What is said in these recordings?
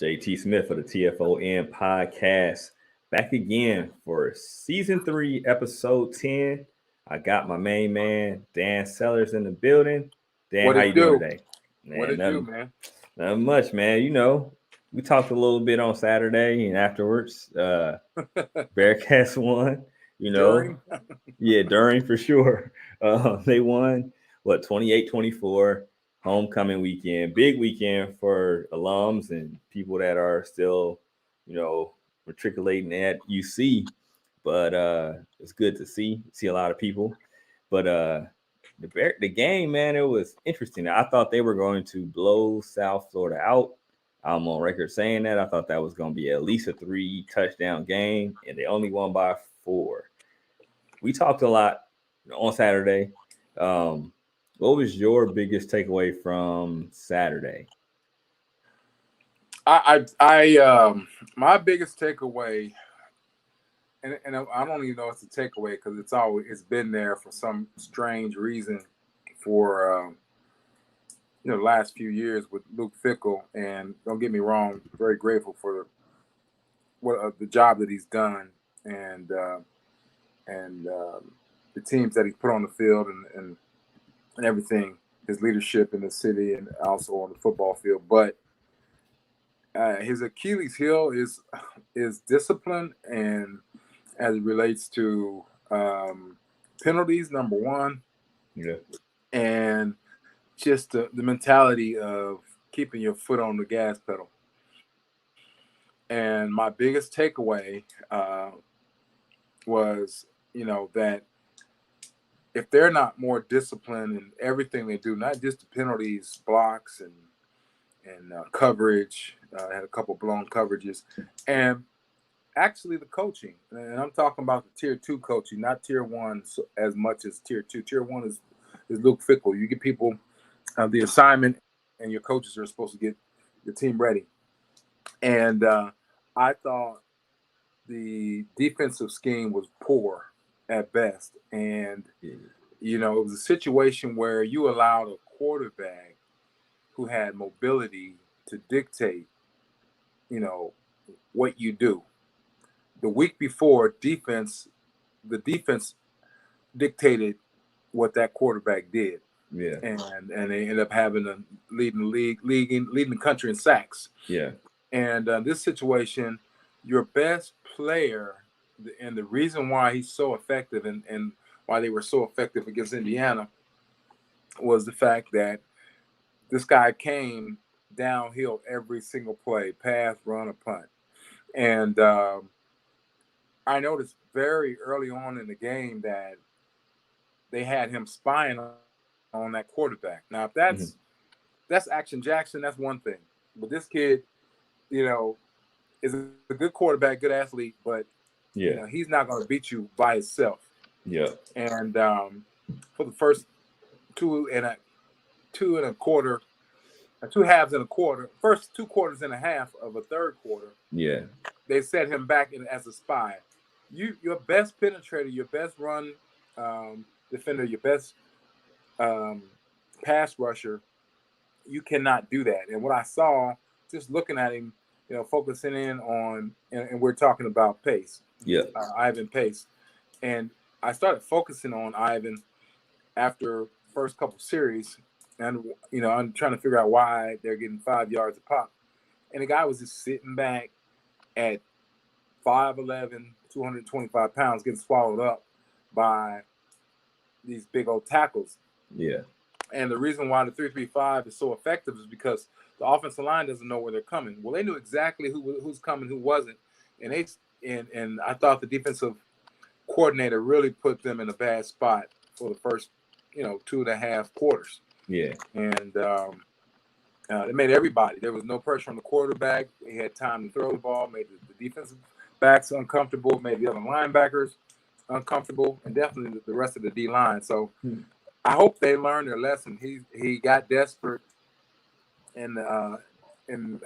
JT Smith of the TFON podcast. Back again for season 3, episode 10. I got my main man, Dan Sellers, in the building. Dan, What how it you doing do? today? What Man, it do, nothing, man? nothing much, man. We talked a little bit on Saturday and afterwards. Bearcats won, you know. During? Yeah, during for sure. They won, 28-24, homecoming weekend. Big weekend for alums and people that are still, you know, matriculating at UC. But it's good to see a lot of people. But the game, man, it was interesting. I thought they were going to blow South Florida out. I'm on record saying that. I thought that was going to be at least a 3 touchdown game, and they only won by 4. We talked a lot on Saturday. Um, what was your biggest takeaway from Saturday? My biggest takeaway, and I don't even know it's a takeaway because it's been there for some strange reason for the last few years with Luke Fickle. And don't get me wrong, very grateful for the job that he's done and the teams that he put on the field and everything, his leadership in the city and also on the football field. But his Achilles heel is discipline, and as it relates to penalties, number one, Yeah. and just the mentality of keeping your foot on the gas pedal. And my biggest takeaway was, that if they're not more disciplined in everything they do, not just the penalties, blocks, and coverage. Had a couple blown coverages, and actually the coaching. And I'm talking about the tier 2 coaching, not tier 1 as much as tier 2. Tier 1 is Luke Fickle. You get people the assignment, and your coaches are supposed to get your team ready. And I thought the defensive scheme was poor at best, and it was a situation where you allowed a quarterback who had mobility to dictate, what you do. The week before, the defense dictated what that quarterback did, Yeah. and they ended up having a leading the country in sacks. Yeah. And this situation, your best player, and the reason why he's so effective and why they were so effective against Indiana was the fact that this guy came downhill every single play, pass, run, or punt. And I noticed very early on in the game that they had him spying on that quarterback. Now, if Mm-hmm. that's Action Jackson, that's one thing. But this kid, you know, is a good quarterback, good athlete, but Yeah. he's not going to beat you by himself. Yeah. And for the first two and a quarter, 2 halves and a quarter, first 2 quarters and a half of a third quarter, Yeah. they set him back as a spy. Your best penetrator, your best run defender, your best um, pass rusher, you cannot do that. And what I saw, just looking at him, focusing in on, and we're talking about Pace, Yeah. Ivan Pace, and I started focusing on Ivan after first couple series, and I'm trying to figure out why they're getting 5 yards a pop, and the guy was just sitting back at 5'11", 225 pounds, getting swallowed up by these big old tackles. Yeah. And the reason why the 3-3-5 is so effective is because the offensive line doesn't know where they're coming. Well, they knew exactly who's coming, who wasn't, and I thought the defensive coordinator really put them in a bad spot for the first 2.5 quarters. Yeah. And it made everybody. There was no pressure on the quarterback. He had time to throw the ball. Made the defensive backs uncomfortable. Made the other linebackers uncomfortable, and definitely the rest of the D line. So I hope they learned their lesson. He got desperate in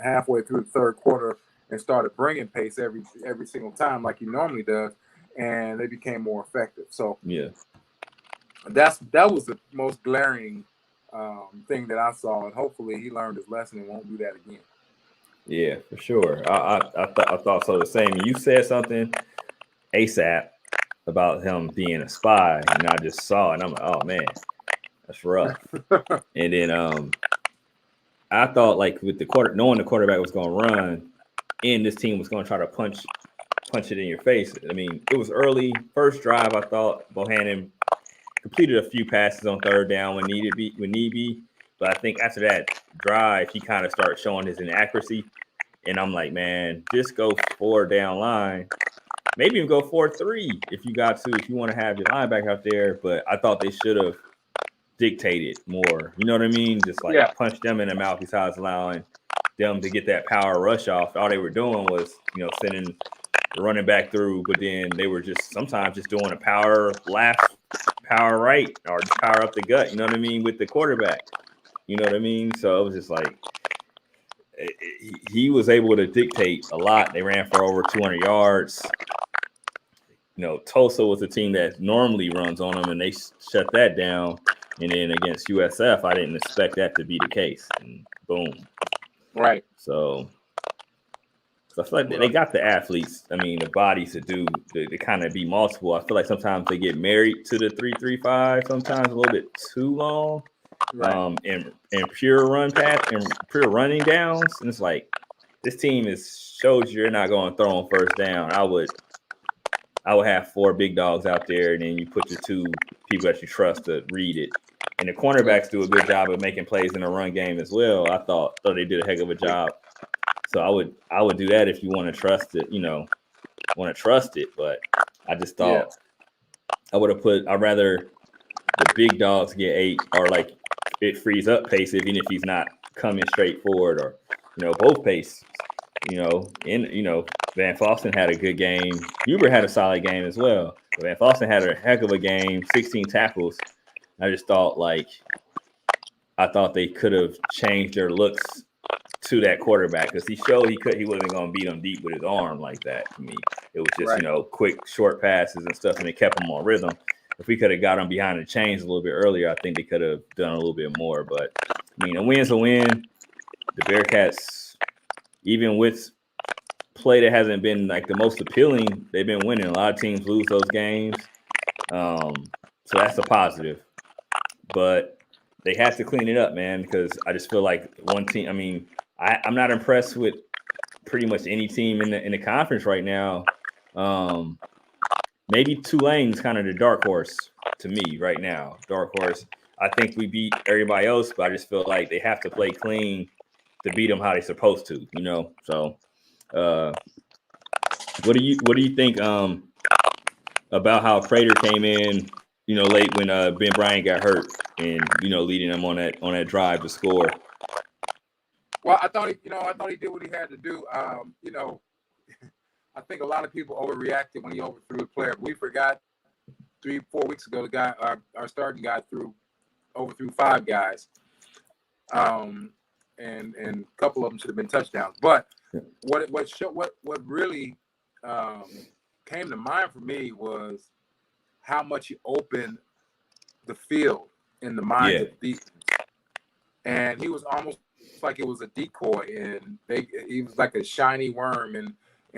halfway through the third quarter and started bringing pace every single time like he normally does, and they became more effective. So Yeah. that was the most glaring thing that I saw, and hopefully he learned his lesson and won't do that again. Yeah, for sure. I thought so the same. You said something ASAP about him being a spy, and I just saw it, and I'm like, oh man, that's rough. And then I thought like with the knowing the quarterback was going to run, and this team was going to try to punch it in your face. I mean, it was early first drive. I thought Bohannon completed a few passes on third down when need be, but I think after that drive, he kind of started showing his inaccuracy, and I'm like, man, just go 4 down line. Maybe even go 4-3 if you got to, if you want to have your linebacker out there. But I thought they should have dictated more. You know what I mean? Just like Yeah, punch them in the mouth besides allowing them to get that power rush off. All they were doing was, sending the running back through, but then they were just sometimes just doing a power left, power right, or just power up the gut. You know what I mean? With the quarterback. You know what I mean? So it was just like he was able to dictate a lot. They ran for over 200 yards. Tulsa was a team that normally runs on them, and they shut that down. And then against USF, I didn't expect that to be the case. And boom. right. So I feel like they got the athletes. I mean, the bodies to kind of be multiple. I feel like sometimes they get married to the 3-3-5. Sometimes a little bit too long. Right. And pure run pass and pure running downs. And it's like this team shows you're not going to throw on first down. I would have 4 big dogs out there, and then you put your 2 people that you trust to read it. And the cornerbacks do a good job of making plays in the run game as well. I thought they did a heck of a job. So I would do that if you want to trust it, But I just thought I'd rather the big dogs get 8, or like it frees up pace, even if he's not coming straight forward, or both pace. Van Fossen had a good game. Huber had a solid game as well. But Van Fossen had a heck of a game, 16 tackles. I just thought they could have changed their looks to that quarterback, because he showed he wasn't going to beat him deep with his arm like that. To me, it was just quick short passes and stuff, and it kept him on rhythm. If we could have got him behind the chains a little bit earlier, I think they could have done a little bit more. But I mean, a win's a win. The Bearcats, even with play that hasn't been like the most appealing, they've been winning. A lot of teams lose those games, so that's a positive. But they have to clean it up, man, because I just feel like one team. I mean, I'm not impressed with pretty much any team in the conference right now. Maybe Tulane's kind of the dark horse to me right now. Dark horse. I think we beat everybody else, but I just feel like they have to play clean to beat them how they're supposed to. So. What do you think about how Prater came in, late when Ben Bryant got hurt, and leading them on that drive to score? Well, I thought he did what he had to do. I think a lot of people overreacted when he overthrew the player. We forgot 3-4 weeks ago, the guy, our starting guy, overthrew 5 guys, and a couple of them should have been touchdowns. But what really came to mind for me was how much he opened the field in the minds of the defense, and he was almost like it was a decoy, and he was like a shiny worm in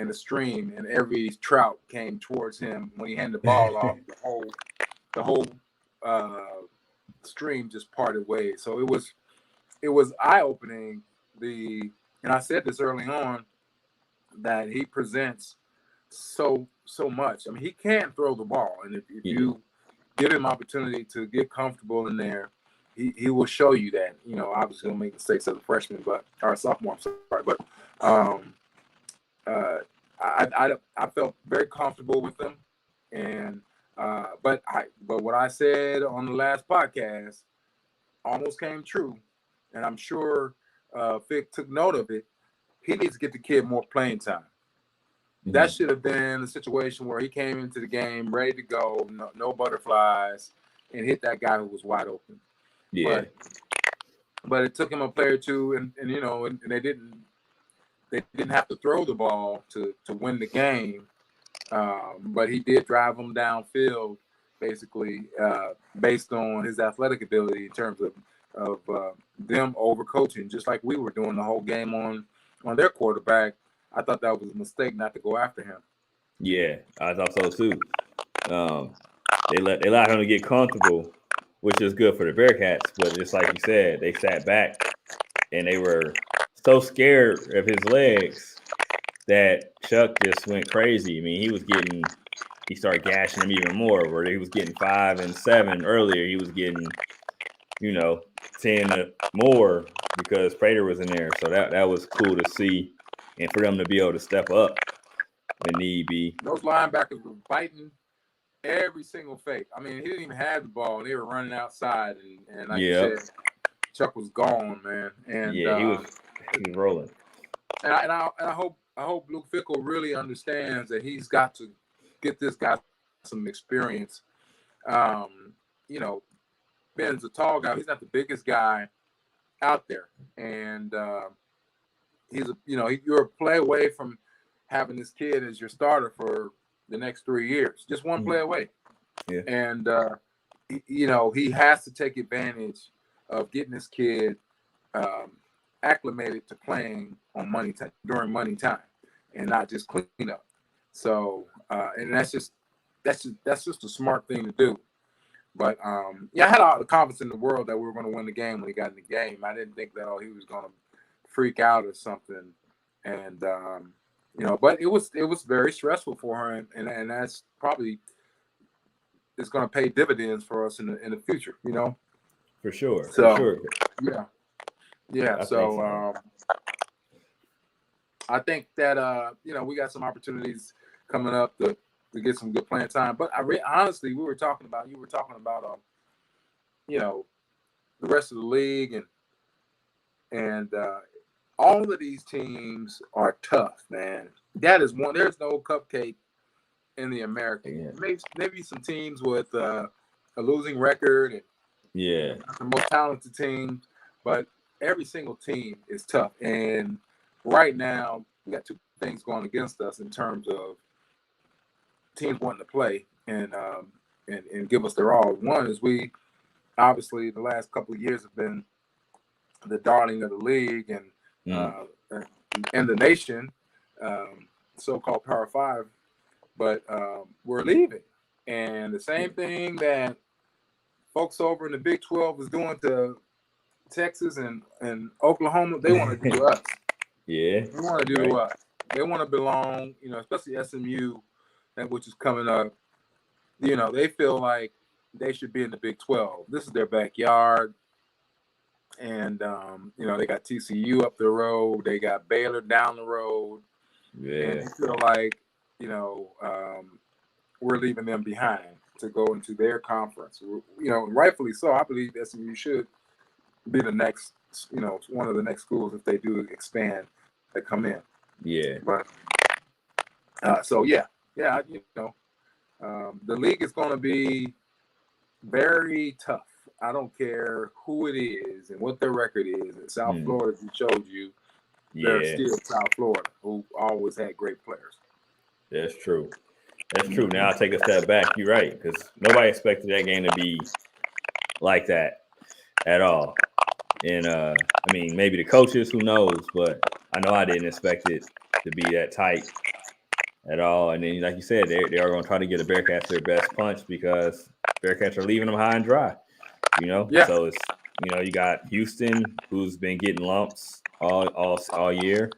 a stream, and every trout came towards him when he handed the ball off. The whole stream just parted ways. So it was eye opening. And I said this early on, that he presents so much. I mean, he can throw the ball, and if you give him opportunity to get comfortable in there, he will show you that. Obviously he'll make mistakes as a freshman, or a sophomore. I'm sorry, but I felt very comfortable with him, and but what I said on the last podcast almost came true, and I'm sure Vic took note of it. He needs to get the kid more playing time. Mm-hmm. That should have been a situation where he came into the game ready to go, no butterflies, and hit that guy who was wide open. Yeah. But it took him a play or two, and they didn't have to throw the ball to win the game. But he did drive them downfield, basically, based on his athletic ability in terms of them overcoaching, just like we were doing the whole game on on their quarterback, I thought that was a mistake not to go after him. Yeah, I thought so too. They allowed him to get comfortable, which is good for the Bearcats. But just like you said, they sat back and they were so scared of his legs that Chuck just went crazy. I mean, he started gashing him even more. Where he was getting 5 and 7 earlier, he was getting 10 more because Prater was in there. So that was cool to see, and for them to be able to step up when need be. Those linebackers were biting every single fake. I mean, he didn't even have the ball, and they were running outside, and like you said, Chuck was gone, man. And yeah, he was rolling. And I hope Luke Fickle really understands that he's got to get this guy some experience. Ben's a tall guy. He's not the biggest guy out there, and you're a play away from having this kid as your starter for the next 3 years. Just one play away. Yeah. And he has to take advantage of getting this kid acclimated to playing on during money time, and not just clean up. So, and that's just a smart thing to do. But I had all the confidence in the world that we were going to win the game when he got in the game. I didn't think that he was going to freak out or something, and but it was very stressful for her, and that's probably it's going to pay dividends for us in the future. For sure. So, for sure. Yeah. So I think that we got some opportunities coming up to get some good playing time. But honestly, you were talking about the rest of the league and all of these teams are tough, man. That is one. There's no cupcake in the American. Yeah. Maybe some teams with a losing record and the most talented teams, but every single team is tough. And right now, we got two things going against us in terms of teams wanting to play and give us their all. One is we obviously the last couple of years have been the darling of the league and the nation, so-called Power Five, but we're leaving. And the same thing that folks over in the Big 12 is doing to Texas and Oklahoma, they want to do to us. Yeah. They want to do to us. They want to belong, especially SMU, which is coming up. They feel like they should be in the Big 12. This is their backyard. And, they got TCU up the road. They got Baylor down the road. Yeah. And they feel like, we're leaving them behind to go into their conference. Rightfully so. I believe SMU should be the next, one of the next schools if they do expand that come in. Yeah. But the league is going to be very tough. I don't care who it is and what their record is. In South Florida, as we showed you, they're still South Florida, who always had great players. That's true. Now I'll take a step back. You're right, because nobody expected that game to be like that at all. And maybe the coaches, who knows? But I know I didn't expect it to be that tight at all. And then, like you said, they are going to try to get the Bearcats their best punch because Bearcats are leaving them high and dry. Yeah. So it's you got Houston, who's been getting lumps all year.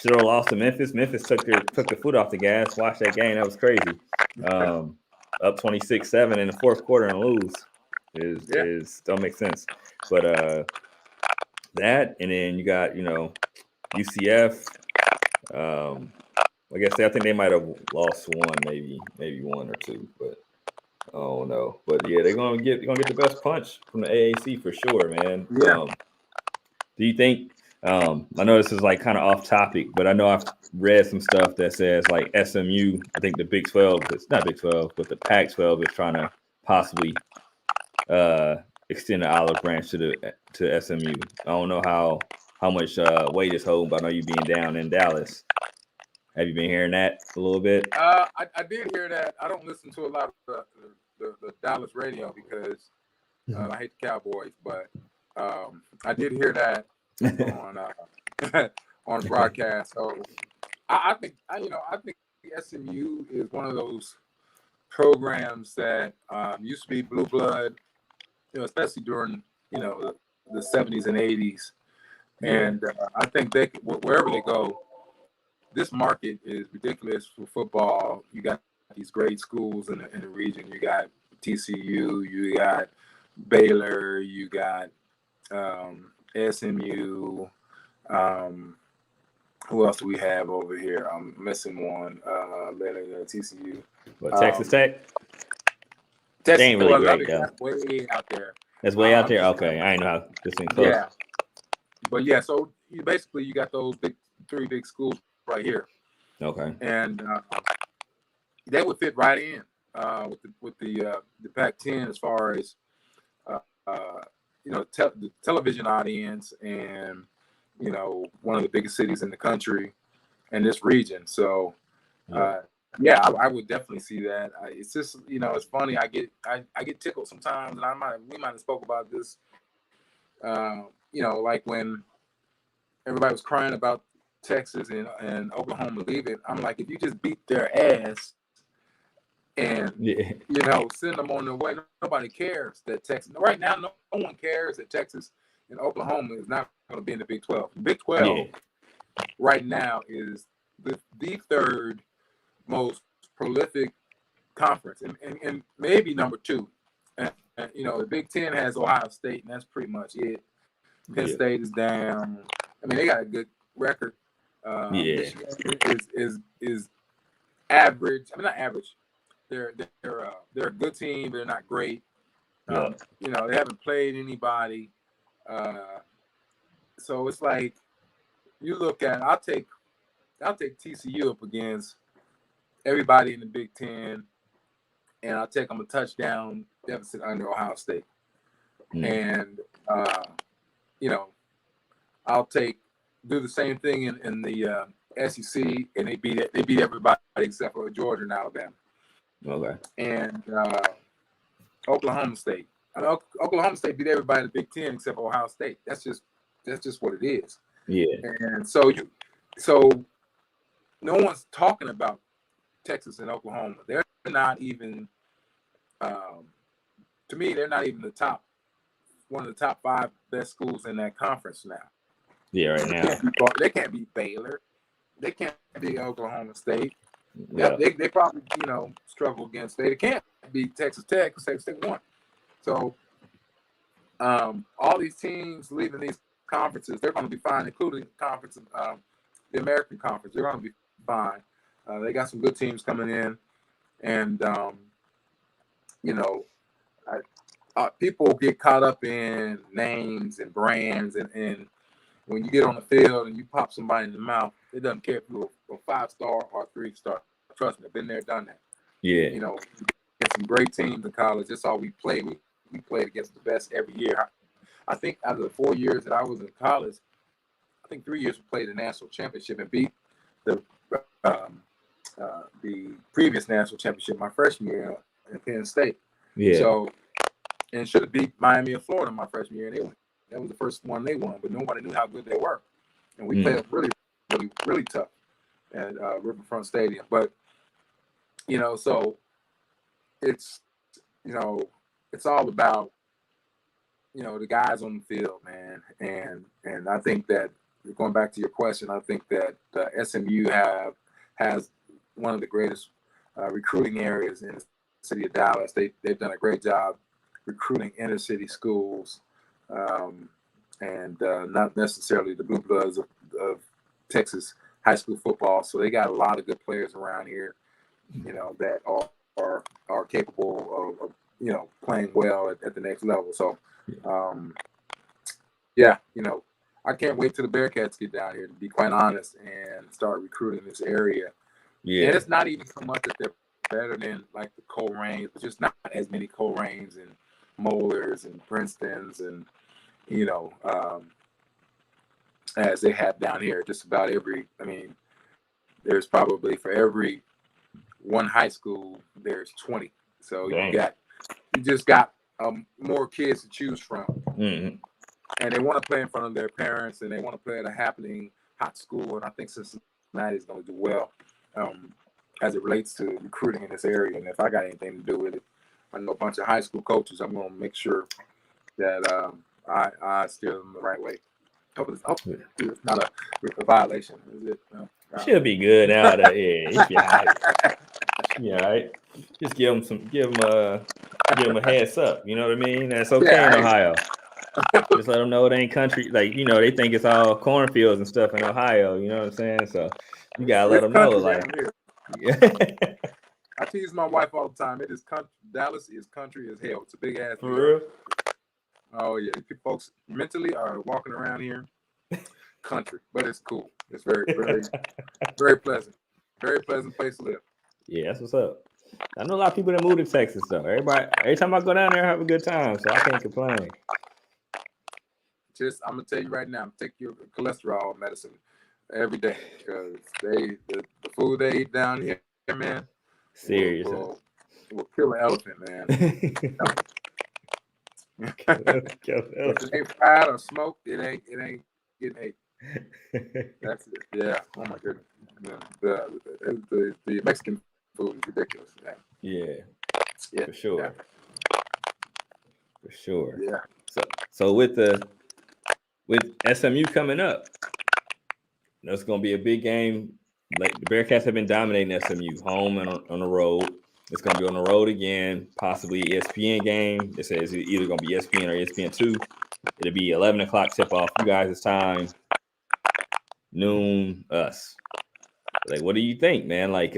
Should have lost to Memphis. Memphis took the foot off the gas. Watch that game. That was crazy. Up 26-7 in the fourth quarter and lose is don't make sense. But that, and then you got UCF. I think they might have lost one, maybe one or two, but I don't know. But yeah, they're gonna get the best punch from the AAC for sure, man. Yeah. Do you think? I know this is like kind of off topic, but I know I've read some stuff that says like SMU. I think the Big 12, it's not Big 12, but the Pac-12 is trying to possibly extend the olive branch to SMU. I don't know how much weight is holding, but I know you being down in Dallas. Have you been hearing that a little bit? I did hear that. I don't listen to a lot of the Dallas radio because I hate the Cowboys, but I did hear that on the broadcast. So I think SMU is one of those programs that used to be blue blood, especially during the 70s and 80s. And I think they wherever they go, this market is ridiculous for football. You got these great schools in the region. You got TCU, you got Baylor, you got SMU. Who else do we have over here? I'm missing one. Baylor, TCU. What, Texas Tech? Texas They ain't really great, though. That's way out there. That's way out there? Okay, I ain't know how this thing close. Yeah. But yeah, so you got those three big schools right here. Okay. And they would fit right in with the Pac-10 as far as the television audience and one of the biggest cities in the country and this region. So I would definitely see that. It's just it's funny. I get tickled sometimes, and we might have spoke about this. Like when everybody was crying about Texas and Oklahoma leaving, I'm like, if you just beat their ass and send them on their way, nobody cares that Texas right now. No one cares that Texas and Oklahoma is not going to be in the Big 12. The Big 12 right now is the third most prolific conference, and maybe number two. And the Big 10 has Ohio State, and that's pretty much it. Penn State is down. I mean, they got a good record. Is average. I mean, not average. They're a good team. They're not great. They haven't played anybody. So it's like you look at. I'll take TCU up against everybody in the Big 10, and I'll take them a touchdown deficit under Ohio State. And I'll do the same thing in the SEC, and they beat everybody except for Georgia and Alabama. Okay. And Oklahoma State. Oklahoma State beat everybody in the Big 10 except for Ohio State. That's just what it is. Yeah. And so no one's talking about Texas and Oklahoma. They're not even. To me, they're not even one of the top 5 best schools in that conference now. Yeah, right now. They can't beat Baylor. They can't beat Oklahoma State. Yeah. They probably, struggle against. They can't beat Texas Tech because Texas Tech won. So all these teams leaving these conferences, they're going to be fine, including the American Conference. They're going to be fine. They got some good teams coming in. And, people get caught up in names and brands, and when you get on the field and you pop somebody in the mouth, it doesn't care if you're a 5-star or a 3-star. Trust me, I've been there, done that. Yeah. Get some great teams in college. That's all we played. We played against the best every year. I think out of the 4 years that I was in college, I think 3 years we played the national championship and beat the previous national championship my freshman year at Penn State. Yeah. So, and should have beat Miami of Florida my freshman year, and they won. That was the first one they won, but nobody knew how good they were. And we played really, really, really tough at Riverfront Stadium. But, so it's, it's all about, the guys on the field, man. And I think that, going back to your question, I think that SMU has one of the greatest recruiting areas in the city of Dallas. They've done a great job recruiting inner city schools, and not necessarily the blue bloods of Texas high school football. So they got a lot of good players around here, that are capable of playing well at the next level. So, I can't wait till the Bearcats get down here, to be quite honest, and start recruiting this area. Yeah, and it's not even so much that they're better than like the Colerains, but just not as many Colerains and Molars and Princetons and as they have down here. Just about there's probably for every one high school there's 20. So you just got more kids to choose from, and they want to play in front of their parents, and they want to play at a happening hot school, and I think Cincinnati is going to do well as it relates to recruiting in this area. And if I got anything to do with it, I know a bunch of high school coaches. I'm going to make sure that I steer them the right way. Hope it's not a violation, is it? No. Should be good now. Yeah, he be all right. Yeah, all right. Just give them a heads up. You know what I mean? That's okay in Ohio. Just let them know it ain't country. Like, you know, they think it's all cornfields and stuff in Ohio. You know what I'm saying? So you gotta let them know, like, yeah. I tease my wife all the time. It is country. Dallas is country as hell. It's a big ass. For real? Oh yeah, folks mentally are walking around here country, but it's cool. It's very, very, very pleasant. Very pleasant place to live. Yeah, that's what's up. I know a lot of people that move to Texas though. Every time I go down there, I have a good time, so I can't complain. I'm gonna tell you right now, take your cholesterol medicine every day because the food they eat down here, man, serious will kill an elephant, man. If it ain't fried or smoked, it ain't getting ate. That's it. Yeah. Oh my goodness. The Mexican food is ridiculous. Man. Yeah. For sure. Yeah. For sure. Yeah. So with SMU coming up, it's going to be a big game. Like the Bearcats have been dominating SMU home and on the road. It's going to be on the road again, possibly ESPN game. They say it's either going to be ESPN or ESPN2. It'll be 11 o'clock tip off. You guys' time, noon, us. Like, what do you think, man? Like,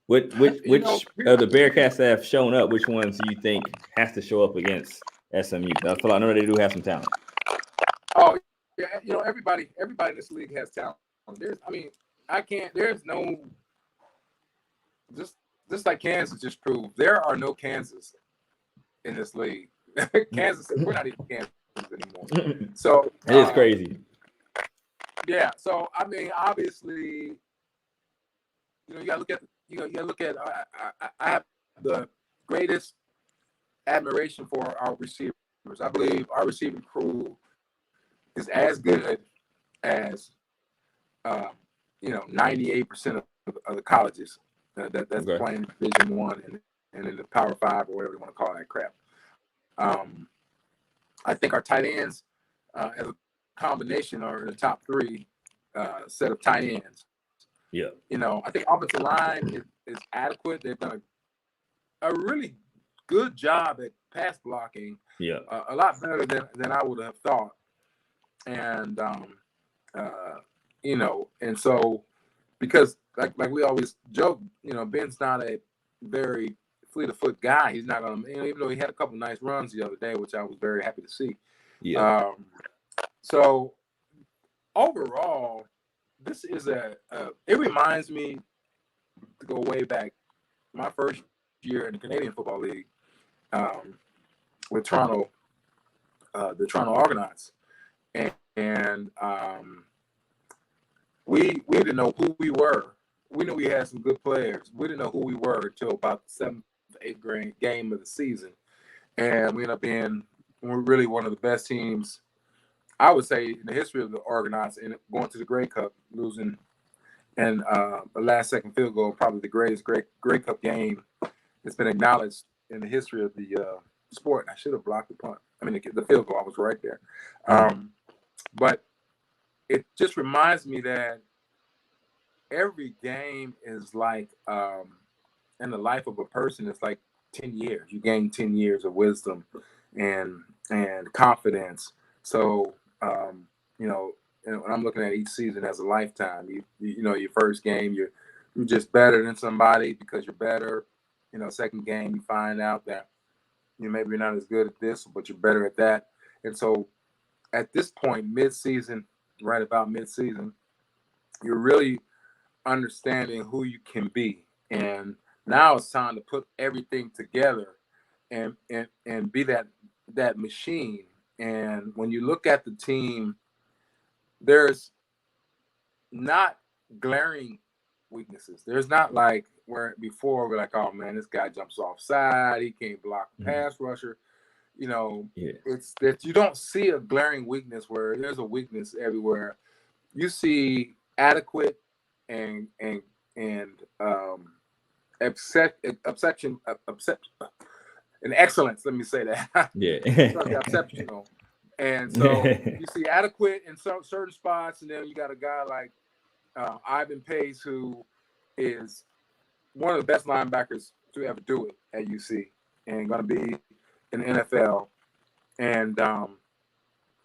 which of the Bearcats that have shown up, which ones do you think has to show up against SMU? I know they do have some talent. Oh yeah, everybody in this league has talent. There's no, just like Kansas just proved, there are no Kansas in this league. Kansas, we're not even Kansas anymore. So it is crazy. Yeah. So obviously, you gotta look at. I have the greatest admiration for our receivers. I believe our receiving crew is as good as 98% of the colleges that's playing Division I and in the Power 5 or whatever you want to call that crap. I think our tight ends as a combination are in the top 3 set of tight ends. Yeah. I think offensive line is adequate. They've done a really good job at pass blocking. Yeah. A lot better than I would have thought. And and so because like we always joke, Ben's not a very fleet of foot guy. He's not even though he had a couple nice runs the other day, which I was very happy to see. Yeah. So overall, this is it reminds me to go way back my first year in the Canadian Football League with Toronto, the Toronto Argonauts, and we didn't know who we were. We knew we had some good players. We didn't know who we were until about the 7th, 8th game of the season, and we ended up being really one of the best teams, I would say, in the history of the Argonauts, and going to the Grey Cup, losing and the last-second field goal, probably the greatest Grey Cup game that's been acknowledged in the history of the sport. I should have blocked the punt. The field goal. I was right there. But it just reminds me that every game is like, in the life of a person, it's like 10 years. You gain 10 years of wisdom and confidence. So, when I'm looking at each season as a lifetime, your first game, you're just better than somebody because you're better. Second game, you find out that maybe you're not as good at this, but you're better at that. And so at this point, right about mid-season, you're really understanding who you can be. And now it's time to put everything together and be that machine. And when you look at the team, there's not glaring weaknesses. There's not like where before we're like, oh man, this guy jumps offside, he can't block the pass rusher. Yeah. it's that you don't see a glaring weakness where there's a weakness everywhere. You see adequate and and obsession, and excellence. Let me say that. Yeah. Exceptional. And so you see adequate in some certain spots, and then you got a guy like Ivan Pace, who is one of the best linebackers to ever do it at UC, and going to be in the NFL. And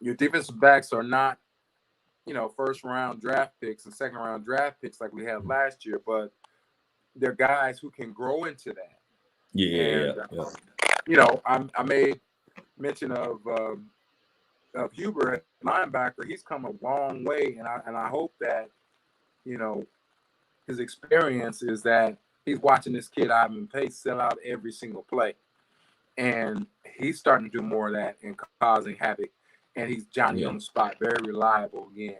your defensive backs are not, first round draft picks and second round draft picks like we had last year, but they're guys who can grow into that. Yeah. And I made mention of Huber at linebacker. He's come a long way, and I hope that his experience is that he's watching this kid Ivan Pace sell out every single play, and he's starting to do more of that and causing havoc. And he's Johnny on the spot, very reliable again.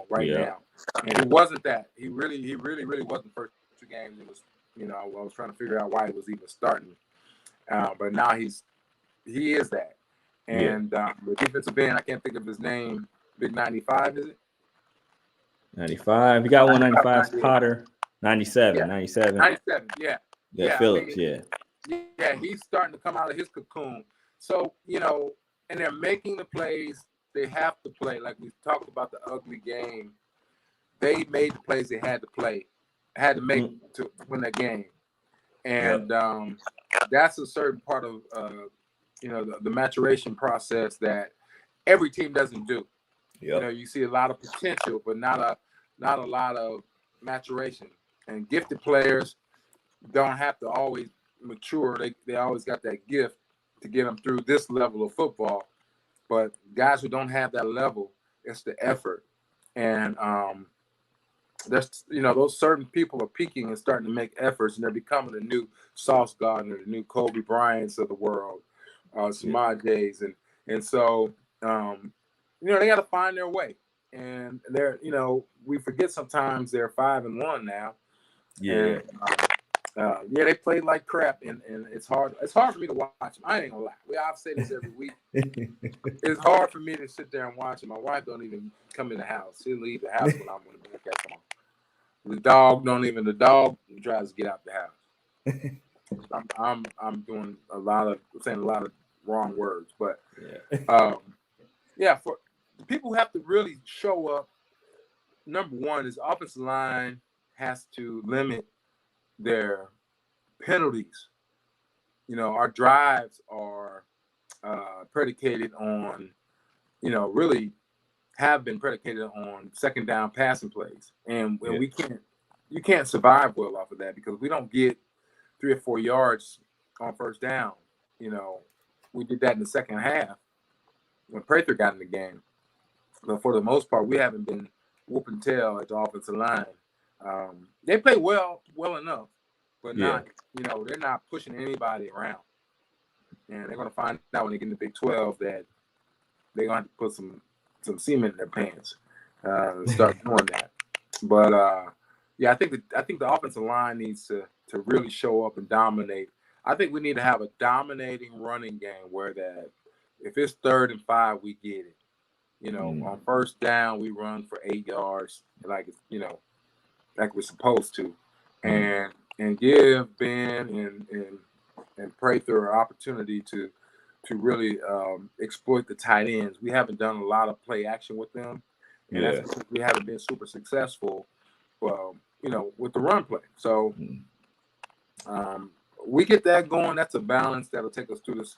Right now. And he wasn't that. He really wasn't first two games. It was, I was trying to figure out why he was even starting. But now he is that. And the defensive end, I can't think of his name. Big 95, is it? 95. We got 195 Potter. 97. Yeah. 97. Yeah. Yeah. Phillips. Yeah. Yeah. He's starting to come out of his cocoon. So, and they're making the plays they have to play. Like we talked about the ugly game. They made the plays they had to play, had to make to win that game. And that's a certain part of, the maturation process that every team doesn't do. Yep. You see a lot of potential, but not a lot of maturation. And gifted players don't have to always mature. They always got that gift to get them through this level of football. But guys who don't have that level, it's the effort. And there's those certain people are peaking and starting to make efforts, and they're becoming the new Sauce Gardner, the new Kobe Bryants of the world, Samajes, and so they got to find their way. And they're we forget sometimes they're 5-1 now. Yeah. And, they played like crap, and it's hard. It's hard for me to watch them. I ain't gonna lie. I've said this every week. It's hard for me to sit there and watch them. My wife don't even come in the house. She'll leave the house when I'm going to back at home. The dog tries to get out the house. I'm doing saying a lot of wrong words, but for people who have to really show up. Number one is offensive line has to limit their penalties. Our drives are predicated on, really have been predicated on second down passing plays, and you can't survive well off of that because we don't get 3 or 4 yards on first down. We did that in the second half when Prather got in the game, but for the most part, we haven't been whooping tail at the offensive line. They play well enough, but not, they're not pushing anybody around. And they're going to find out when they get in the Big 12 that they're going to have to put some semen in their pants and start doing that. But I think the offensive line needs to really show up and dominate. I think we need to have a dominating running game where that if it's 3rd and 5, we get it. On first down, we run for 8 yards, like we're supposed to, and give Ben and Prather an opportunity to really exploit the tight ends. We haven't done a lot of play action with them, and that's because we haven't been super successful, with the run play. So we get that going. That's a balance that'll take us through this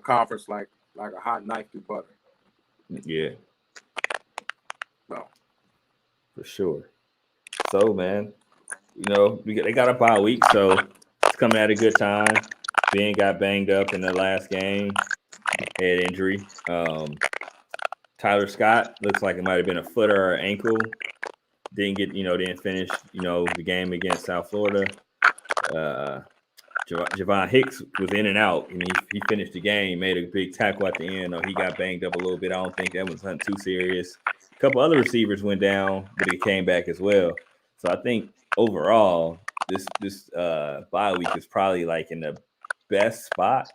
conference like a hot knife through butter. Yeah. No. For sure. So, man, they got a bye week, so it's coming at a good time. Ben got banged up in the last game, head injury. Tyler Scott looks like it might have been a foot or an ankle. Didn't finish, the game against South Florida. Javon Hicks was in and out. He finished the game, made a big tackle at the end. He got banged up a little bit. I don't think that was nothing too serious. A couple other receivers went down, but he came back as well. So I think overall, this bye week is probably like in the best spot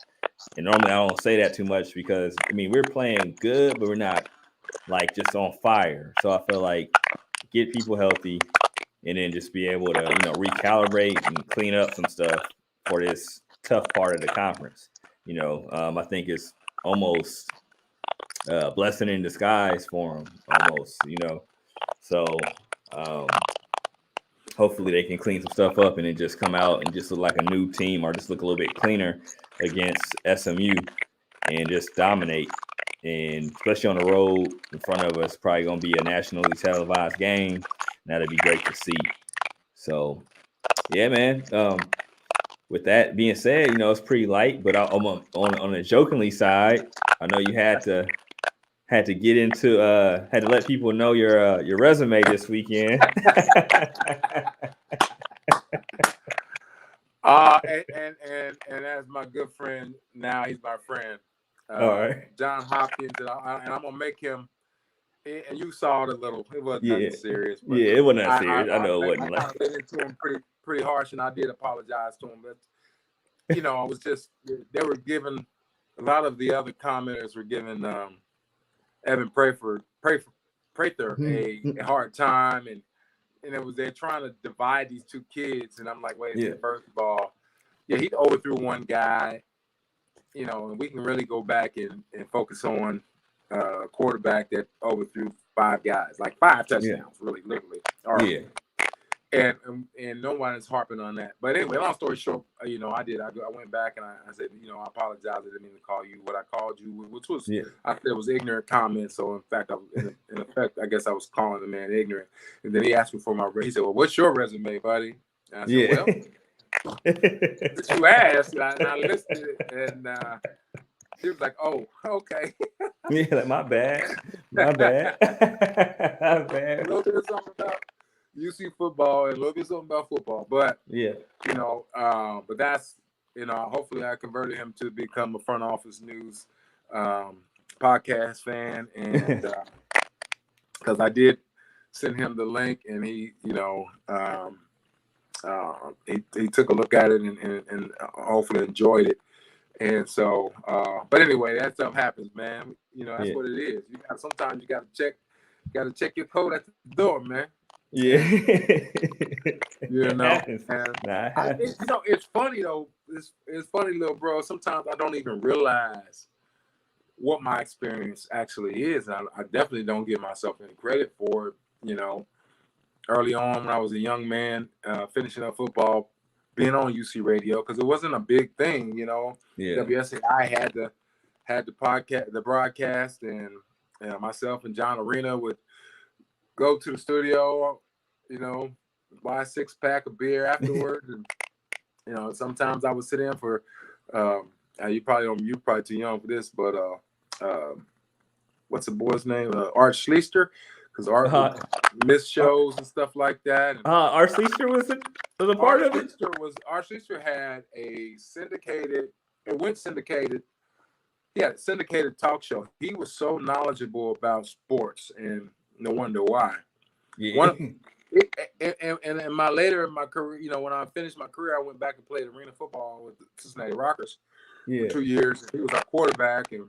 And normally I don't say that too much because I mean we're playing good, but we're not like just on fire. So I feel like get people healthy and then just be able to, recalibrate and clean up some stuff for this tough part of the conference. I think it's almost a blessing in disguise for them, almost. So hopefully they can clean some stuff up and then just come out and just look like a new team or just look a little bit cleaner against SMU and just dominate. And especially on the road in front of us, probably going to be a nationally televised game. That'd be great to see. So, yeah, man. With that being said, it's pretty light. But on the jokingly side, I know you had to get into had to let people know your resume this weekend. And as my good friend, now he's my friend, All right. John Hopkins, and I'm gonna make him. And you saw it a little. It wasn't nothing serious. But it wasn't that serious. I know it wasn't. I kind of went into him pretty harsh, and I did apologize to him. But I was just they were giving a lot of the other commenters were giving Evan Prather a hard time, and it was they're trying to divide these two kids, and I'm like, wait a minute, first of all, he overthrew one guy, and we can really go back and focus on a quarterback that overthrew 5 guys, like 5 touchdowns, really, literally. And no one is harping on that. But anyway, long story short, I went back and I said, I apologize. I didn't mean to call you what I called you, which was, I said it was ignorant comment. So in fact, in effect, I guess I was calling the man ignorant. And then he asked me for he said, well, what's your resume, buddy? And I said, well, you asked, and I listed it, and he was like, oh, okay. Like, my bad. My bad. My bad. A little bit of something about UC football and a little bit something about football, but but that's hopefully I converted him to become a front office news podcast fan, and because I did send him the link, and he he took a look at it and hopefully enjoyed it, and so but anyway, that stuff happens, man. That's what it is. Sometimes you got to check your code at the door, man. Yeah. It's funny though. It's funny, little bro. Sometimes I don't even realize what my experience actually is. I definitely don't give myself any credit for it. Early on when I was a young man, finishing up football, being on UC radio, because it wasn't a big thing. WSAI had the broadcast, and myself and John Arena would go to the studio, buy a 6-pack of beer afterwards, and sometimes I would sit in for. You're probably too young for this, but what's the boy's name? Art Schleister, because Art would miss shows and stuff like that. Art Schleister was a part of it. Art Schleister had a syndicated. It went syndicated. He had a syndicated talk show. He was so knowledgeable about sports, and no wonder why. Yeah. And in my career, when I finished my career, I went back and played arena football with the Cincinnati Rockers for 2 years. He was our quarterback, and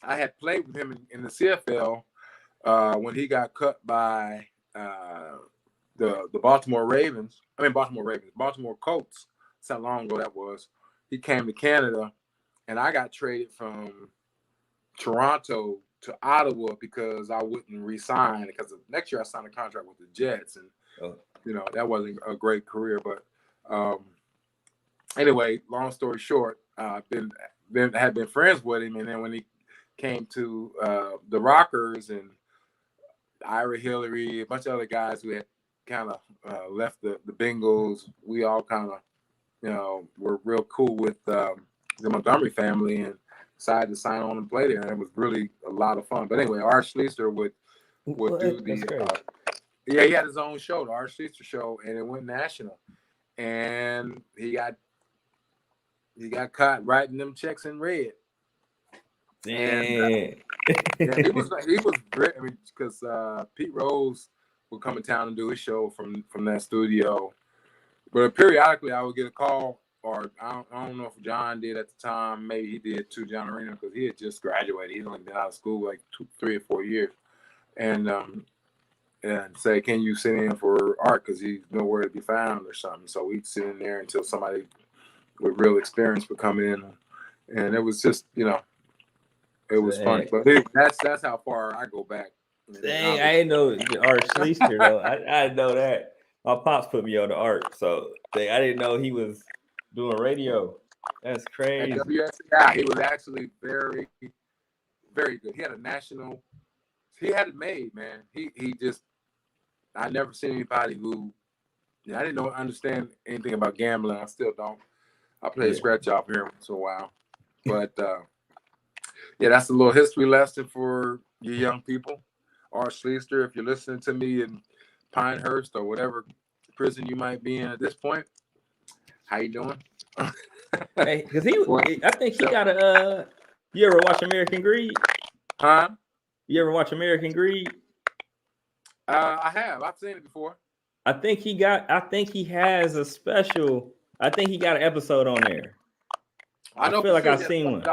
I had played with him in the CFL when he got cut by the Baltimore Colts. That's how long ago that was. He came to Canada, and I got traded from Toronto to Ottawa because I wouldn't resign, because next year I signed a contract with the Jets, and that wasn't a great career. But anyway, long story short, had been friends with him, and then when he came to the Rockers and Ira Hillary, a bunch of other guys who had kind of left the Bengals, we all kind of were real cool with the Montgomery family, and decided to sign on and play there, and it was really a lot of fun. But anyway, Art Schleister would do the he had his own show, the Art Schleister Show, and it went national. And he got caught writing them checks in red. And he was great. I mean, because Pete Rose would come in town and do his show from that studio. But periodically, I would get a call or I don't know if John did at the time. Maybe he did too, John Arena, because he had just graduated. He'd only been out of school like 3 or 4 years, and say, "Can you sit in for Art because he's nowhere to be found or something?" So we'd sit in there until somebody with real experience would come in, and it was just it was funny. But that's how far I go back. Dang, I didn't know Art Schleister though. I didn't know that. My pops put me on the Art, so I didn't know he was doing radio. That's crazy. At WSCI, he was actually very, very good. He had a national. He had it made, man. He just. I never seen anybody who. I didn't understand anything about gambling. I still don't. I play a scratch off here once in a while, but yeah, that's a little history lesson for you young people. Art Schleister, if you're listening to me in Pinehurst or whatever prison you might be in at this point, how you doing? Hey, because I think he got a. You ever watch American Greed? Huh? You ever watch American Greed? I have. I've seen it before. I think he has a special. I think he got an episode on there. I feel like I've seen one.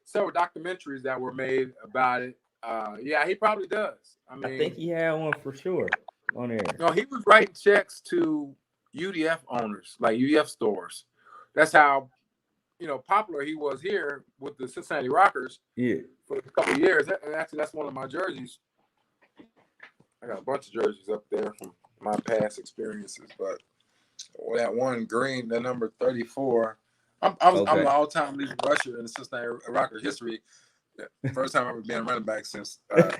Several documentaries that were made about it. Yeah, he probably does. I think he had one for sure on there. No, he was writing checks to UDF owners, like UDF stores. That's how, popular he was here with the Cincinnati Rockers. Yeah. For a couple of years. And actually, that's one of my jerseys. I got a bunch of jerseys up there from my past experiences, but that one green, the number 34. I'm an all-time leading rusher in the Cincinnati Rocker history. First time I've ever been a running back since the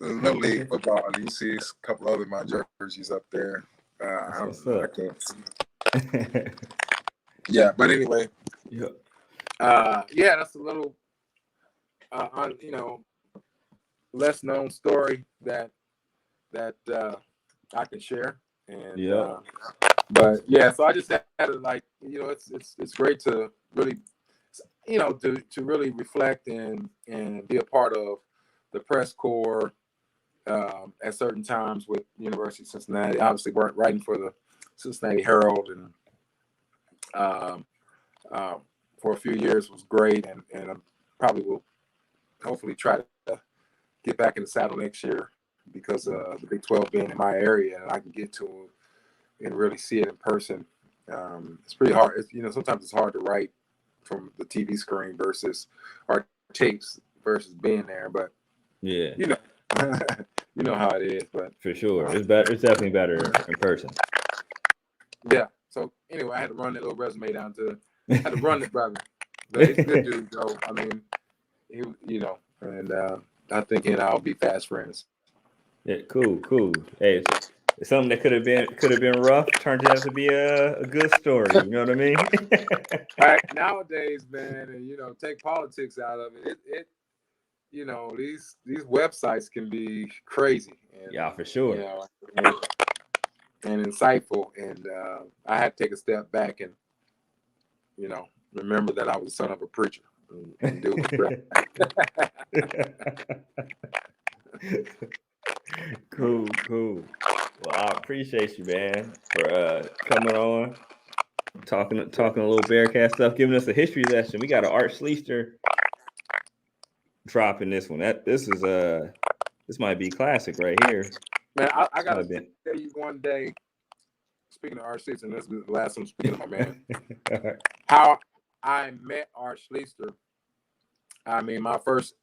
Little League football. And you see a couple other of my jerseys up there. I can't see. Yeah, but anyway. Yeah. Yeah, that's a little, less known story that I can share. And but yeah, so I just had to it's great to really to really reflect and be a part of the press corps at certain times with University of Cincinnati. Obviously, writing for the Cincinnati Herald and for a few years was great, and I probably will hopefully try to get back in the saddle next year because the Big 12 being in my area and I can get to and really see it in person. It's pretty hard. Sometimes it's hard to write from the TV screen versus our tapes versus being there. But yeah, you know how it is. But for sure, it's better. It's definitely better in person. Yeah. So anyway, I had to run that little resume down to. I had to run it, brother. But he's a good dude, though. I mean, and I think he and I'll be fast friends. Yeah, cool. Hey, it's something that could have been rough turned out to be a good story. You know what I mean? Right. Nowadays, man, and take politics out of it. These websites can be crazy. And, yeah, for sure. And insightful. And I had to take a step back and remember that I was the son of a preacher and do it. Cool. Well, I appreciate you, man, for coming on, talking a little Bearcat stuff, giving us a history lesson. We got an Art Schleister dropping this one. This might be classic right here. Man, I gotta tell you one day. Speaking of Art Schleister, and this is the last one. Speaking of my man, how I met Art Schleister. I mean, the first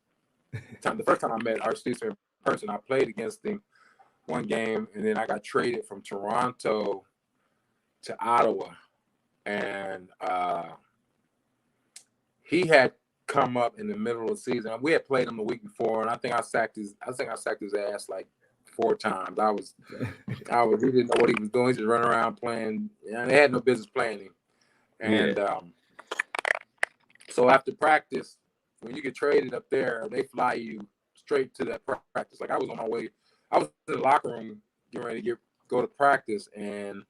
time I met Art Schleister in person, I played against him one game, and then I got traded from Toronto to Ottawa, and he had come up in the middle of the season. We had played him the week before, and I think I sacked his ass like 4 times. He didn't know what he was doing. He just running around playing, and they had no business playing him. And so after practice, when you get traded up there, they fly you straight to that practice. Like I was on my way. I was in the locker room getting ready to go to practice, and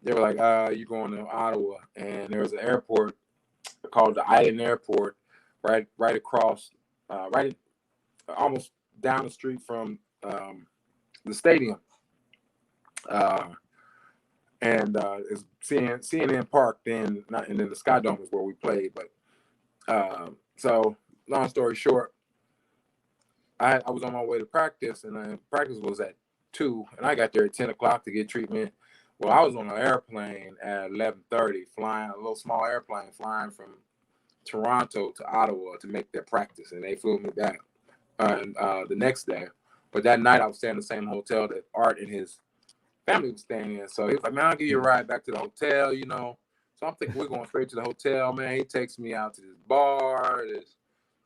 they were like, "You're going to Ottawa." And there was an airport called the Island Airport, right across, almost down the street from the stadium. and it's CNN Park. Then not, and then the Sky Dome is where we played. But so long story short, I was on my way to practice, and practice was at 2, and I got there at 10 o'clock to get treatment. Well, I was on an airplane at 11:30, flying a little small airplane, flying from Toronto to Ottawa to make their practice, and they flew me back the next day. But that night, I was staying in the same hotel that Art and his family was staying in. So he was like, "Man, I'll give you a ride back to the hotel, you know." So I'm thinking we're going straight to the hotel, man. He takes me out to this bar, this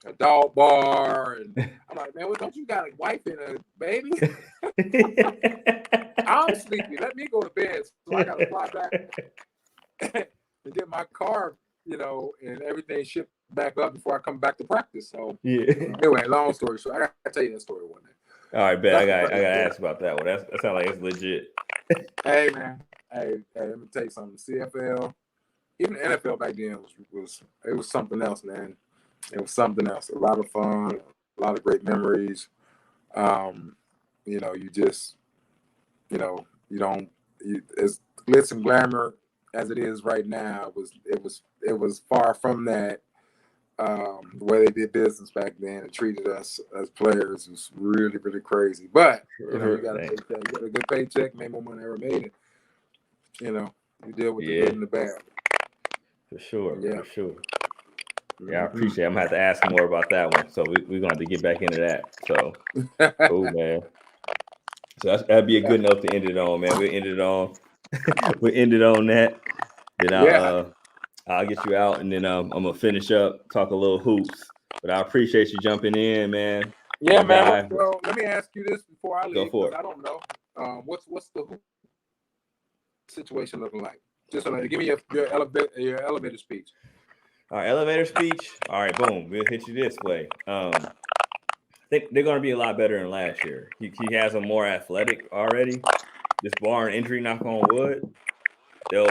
adult bar, and I'm like, "Man, what, don't you got a wife and a baby?" I'm sleepy. Let me go to bed. So I got to fly back and get my car, you know, and everything shipped back up before I come back to practice. So anyway, long story short, I got to tell you that story one day. All right, bet. I got to ask about that one. That sounds like it's legit. Hey, man. Hey, let me tell you something. CFL, even the NFL back then was something else, man. It was something else. A lot of fun, a lot of great memories. You know, you just, you know, as glitz and glamour as it is right now, it was far from that. The way they did business back then and treated us as players was really, really crazy. But you know, you got a paycheck, you got a good paycheck, made more money than I ever made it. You know, you deal with the good and the bad. For sure, yeah. for sure. Yeah, I appreciate it. I'm gonna have to ask more about that one. So we're gonna have to get back into that. So cool, man. So that'd be a good note to end it on, man. We ended on that. Then I'll get you out, and then I'm gonna finish up, talk a little hoops. But I appreciate you jumping in, man. Yeah, man. Well, let me ask you this before I leave. Go for it. I don't know. What's the hoop situation looking like? Just give me your elevator speech. All right, elevator speech. All right, boom. We'll hit you this way. I think they're going to be a lot better than last year. He has them more athletic already. Just barring injury, knock on wood, they'll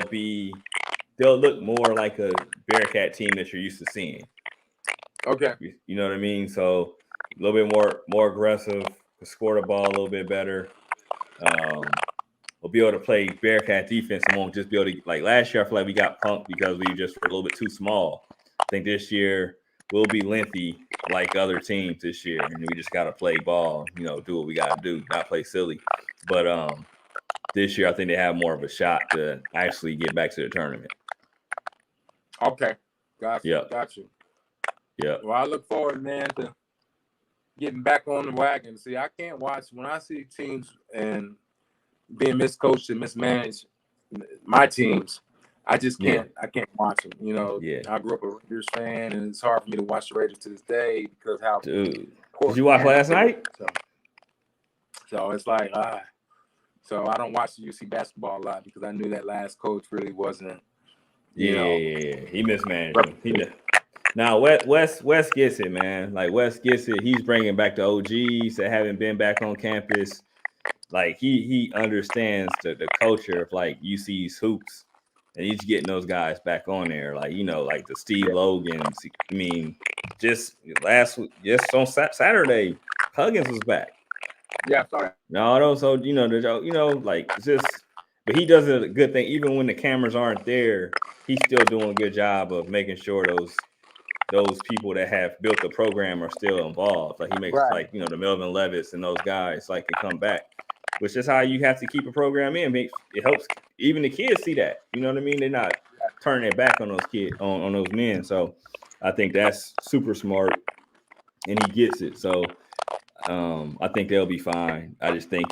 look more like a Bearcat team that you're used to seeing. Okay. You know what I mean? So a little bit more aggressive, score the ball a little bit better. We'll be able to play Bearcat defense and won't just be able to, like last year, I feel like we got punked because we just were a little bit too small. I think this year we'll be lengthy like other teams this year, and we just got to play ball, you know, do what we got to do, not play silly. But this year I think they have more of a shot to actually get back to the tournament. Okay. Got you. Yep. Got you. Yeah. Well, I look forward, man, to getting back on the wagon. See, I can't watch when I see teams and being miscoached and mismanaged my teams. I just can't. I can't watch them. You know, I grew up a Rangers fan, and it's hard for me to watch the Rangers to this day because how. Dude, did you watch last night? So it's like, so I don't watch the UC basketball a lot because I knew that last coach really wasn't. Yeah. He mismanaged him. Now Wes gets it, man. Like Wes gets it. He's bringing back the OGs that haven't been back on campus. Like he understands the culture of like UC's hoops, and he's getting those guys back on there. Like like the Steve Logans. I mean, just on Saturday, Huggins was back. Yeah, sorry. No, so like just, but he does a good thing even when the cameras aren't there. He's still doing a good job of making sure those people that have built the program are still involved. Like he makes like the Melvin Levis and those guys like can come back, which is how you have to keep a program in. It helps even the kids see that. You know what I mean? They're not turning their back on those kids on those men. So I think that's super smart, and he gets it. So I think they'll be fine. I just think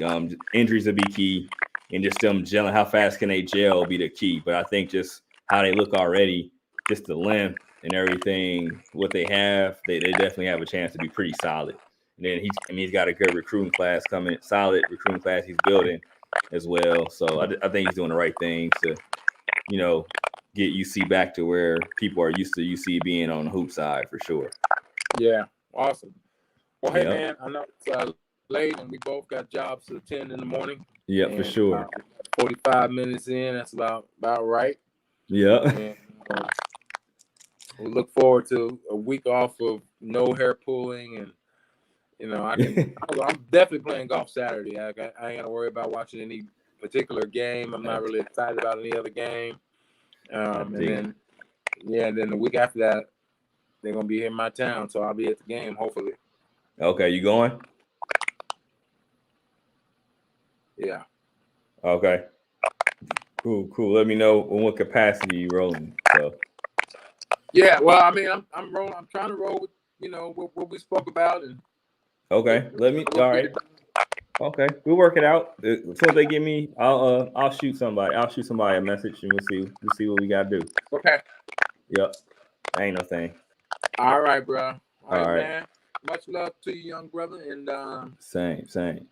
injuries will be key, and just them gelling. How fast can they gel will be the key. But I think just how they look already, just the length and everything, what they have, they definitely have a chance to be pretty solid. And then he's got a good recruiting class coming, solid recruiting class he's building as well. So I think he's doing the right things to, get UC back to where people are used to UC being on the hoop side for sure. Yeah, awesome. Well, hey man, I know it's late and we both got jobs to attend in the morning. Yeah, for sure. 45 minutes in, that's about right. Yeah. And, we look forward to a week off of no hair pulling, and I'm definitely playing golf Saturday. I ain't gotta worry about watching any particular game. I'm not really excited about any other game. And then the week after that, they're gonna be here in my town, so I'll be at the game hopefully. Okay, you going? Yeah. Okay. Cool. Let me know in what capacity you rolling. So. Yeah. Well, I mean, I'm rolling. I'm trying to roll with what we spoke about and. Okay. All right. Okay, we'll work it out. As soon as they give me, I'll shoot somebody. I'll shoot somebody a message, and we'll see what we gotta do. Okay. Yep. Ain't no thing. All right, bro. All right, right, man. Much love to you, young brother, and same.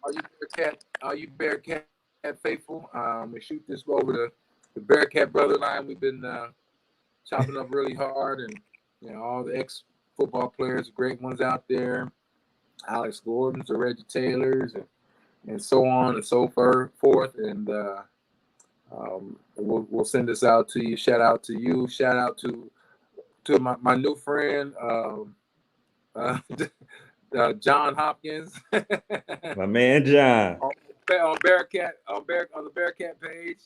All you Bearcat faithful. We shoot this over the Bearcat brother line. We've been chopping up really hard, and all the ex-football players, great ones out there, Alex Gordon's, the Reggie Taylors, and so on and so forth. And we'll send this out to you. Shout out to you. Shout out to my new friend, John Hopkins. My man John. on the Bearcat page.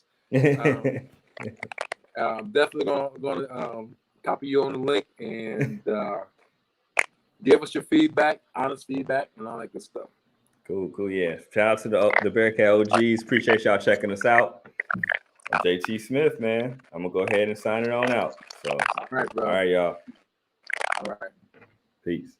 Definitely gonna copy you on the link and give us your feedback, honest feedback, and all that good stuff. Cool. Yeah. Shout out to the Bearcat OGs. Appreciate y'all checking us out. I'm JT Smith, man. I'm gonna go ahead and sign it on out. So, all right, bro. All right, y'all. All right. Peace.